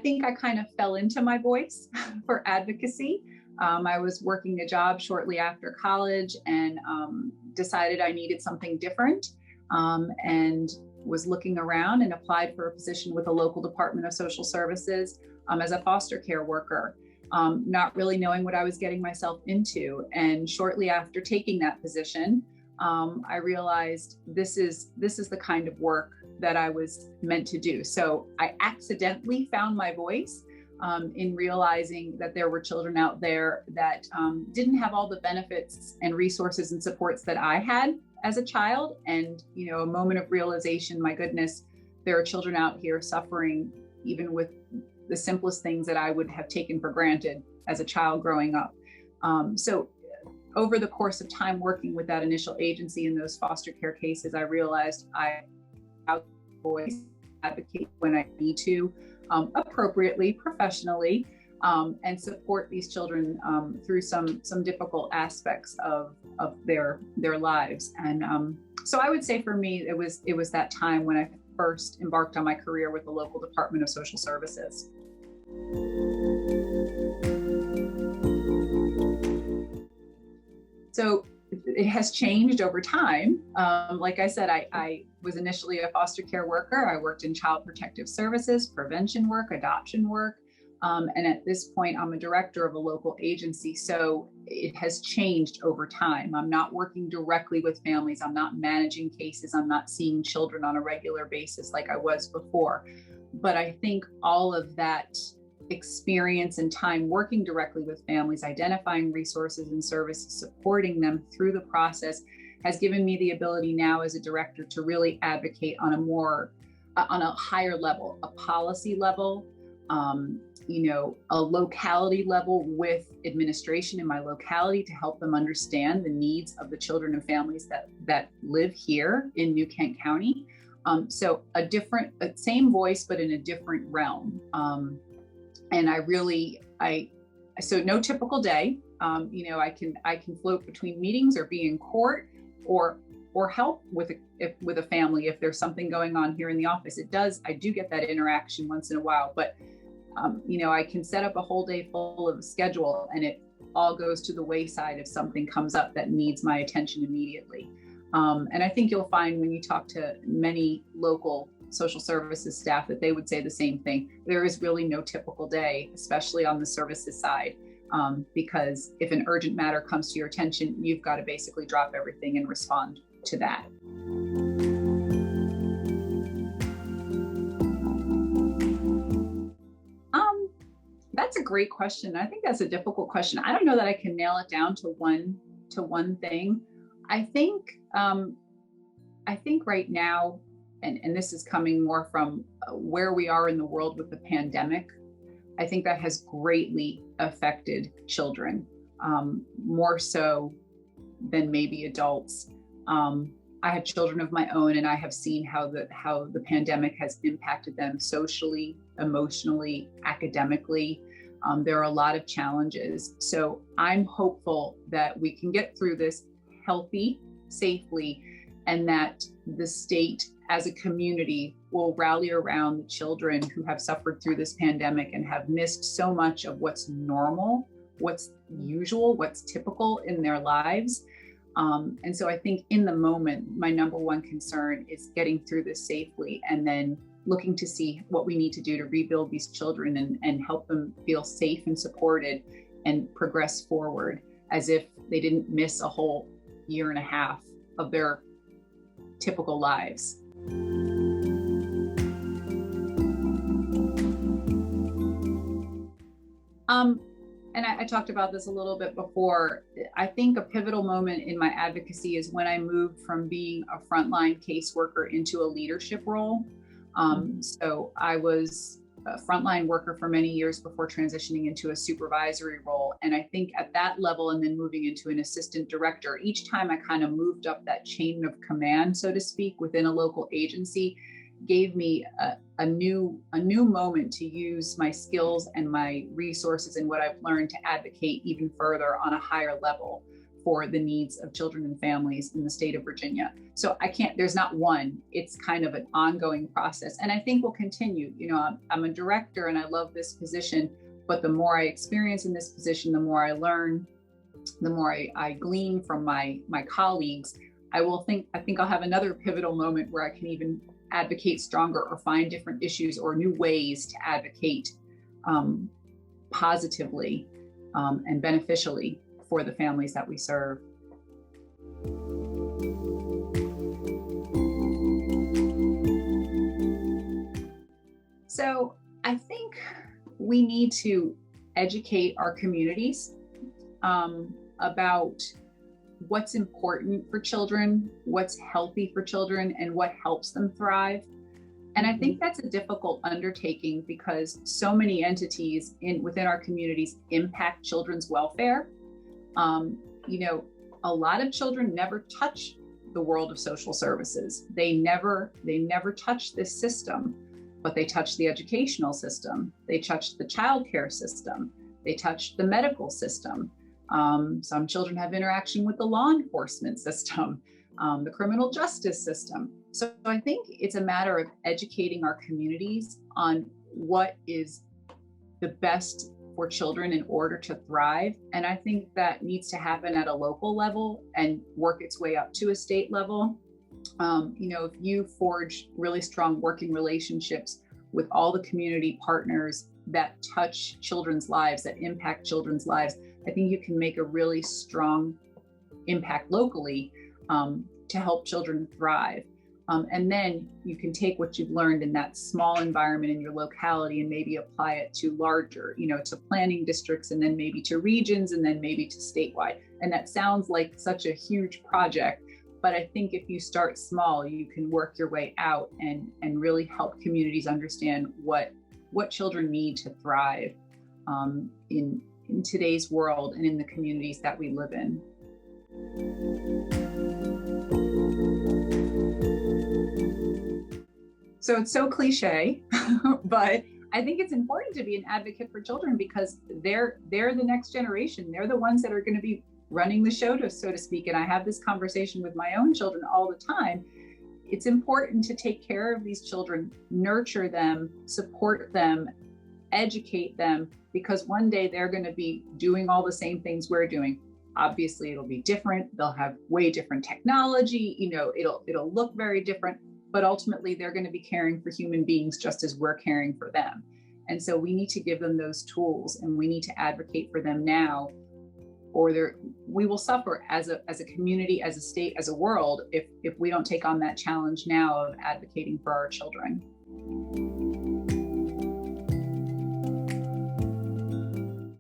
think I kind of fell into my voice for advocacy. I was working a job shortly after college and decided I needed something different, and was looking around and applied for a position with a local Department of Social Services as a foster care worker, not really knowing what I was getting myself into. And shortly after taking that position, I realized this is the kind of work that I was meant to do. So I accidentally found my voice in realizing that there were children out there that didn't have all the benefits and resources and supports that I had as a child. And, a moment of realization, my goodness, there are children out here suffering even with the simplest things that I would have taken for granted as a child growing up. So over the course of time working with that initial agency in those foster care cases, I realized I voice advocate when I need to, appropriately, professionally, and support these children through some difficult aspects of their lives. And so I would say for me, it was that time when I first embarked on my career with the local Department of Social Services. So it has changed over time. Like I said, I was initially a foster care worker. I worked in child protective services, prevention work, adoption work. And at this point, I'm a director of a local agency. So it has changed over time. I'm not working directly with families. I'm not managing cases. I'm not seeing children on a regular basis like I was before. But I think all of that experience and time working directly with families, identifying resources and services, supporting them through the process has given me the ability now as a director to really advocate on a higher level, a policy level, a locality level with administration in my locality to help them understand the needs of the children and families that live here in New Kent County. So same voice, but in a different realm. And so no typical day, I can float between meetings or be in court or help with a family if there's something going on here in the office. I do get that interaction once in a while, but I can set up a whole day full of schedule and it all goes to the wayside if something comes up that needs my attention immediately. And I think you'll find when you talk to many local social services staff that they would say the same thing. There is really no typical day, especially on the services side, because if an urgent matter comes to your attention, you've got to basically drop everything and respond to that. That's a great question. I think that's a difficult question. I don't know that I can nail it down to one thing. I think right now, and this is coming more from where we are in the world with the pandemic, I think that has greatly affected children, more so than maybe adults. I have children of my own, and I have seen how the pandemic has impacted them socially, emotionally, academically. There are a lot of challenges. So I'm hopeful that we can get through this healthy, safely, and that the state as a community will rally around the children who have suffered through this pandemic and have missed so much of what's normal, what's usual, what's typical in their lives. And so I think in the moment, my number one concern is getting through this safely and then looking to see what we need to do to rebuild these children and help them feel safe and supported and progress forward as if they didn't miss a whole year and a half of their typical lives. And I talked about this a little bit before. I think a pivotal moment in my advocacy is when I moved from being a frontline caseworker into a leadership role. So I was a frontline worker for many years before transitioning into a supervisory role. And I think at that level, and then moving into an assistant director, each time I kind of moved up that chain of command, so to speak, within a local agency, gave me a new moment to use my skills and my resources and what I've learned to advocate even further on a higher level for the needs of children and families in the state of Virginia. So there's not one, it's kind of an ongoing process. And I think will continue. I'm a director and I love this position, but the more I experience in this position, the more I learn, the more I glean from my colleagues. I think I'll have another pivotal moment where I can even advocate stronger or find different issues or new ways to advocate positively and beneficially for the families that we serve. So I think we need to educate our communities about what's important for children, what's healthy for children, and what helps them thrive. And I think that's a difficult undertaking because so many entities within our communities impact children's welfare. A lot of children never touch the world of social services. They never touch this system, but they touch the educational system. They touch the childcare system. They touch the medical system. Some children have interaction with the law enforcement system, the criminal justice system. So I think it's a matter of educating our communities on what is the best for children in order to thrive. And I think that needs to happen at a local level and work its way up to a state level. If you forge really strong working relationships with all the community partners that touch children's lives, that impact children's lives, I think you can make a really strong impact locally to help children thrive. And then you can take what you've learned in that small environment in your locality and maybe apply it to larger, to planning districts, and then maybe to regions, and then maybe to statewide. And that sounds like such a huge project, but I think if you start small, you can work your way out and really help communities understand what children need to thrive in today's world and in the communities that we live in. So it's so cliche, but I think it's important to be an advocate for children because they're the next generation. They're the ones that are going to be running the show, so to speak. And I have this conversation with my own children all the time. It's important to take care of these children, nurture them, support them, educate them, because one day they're going to be doing all the same things we're doing. Obviously, it'll be different. They'll have way different technology. It'll look very different, but ultimately they're going to be caring for human beings just as we're caring for them. And so we need to give them those tools, and we need to advocate for them now, or we will suffer as a community, as a state, as a world, if we don't take on that challenge now of advocating for our children.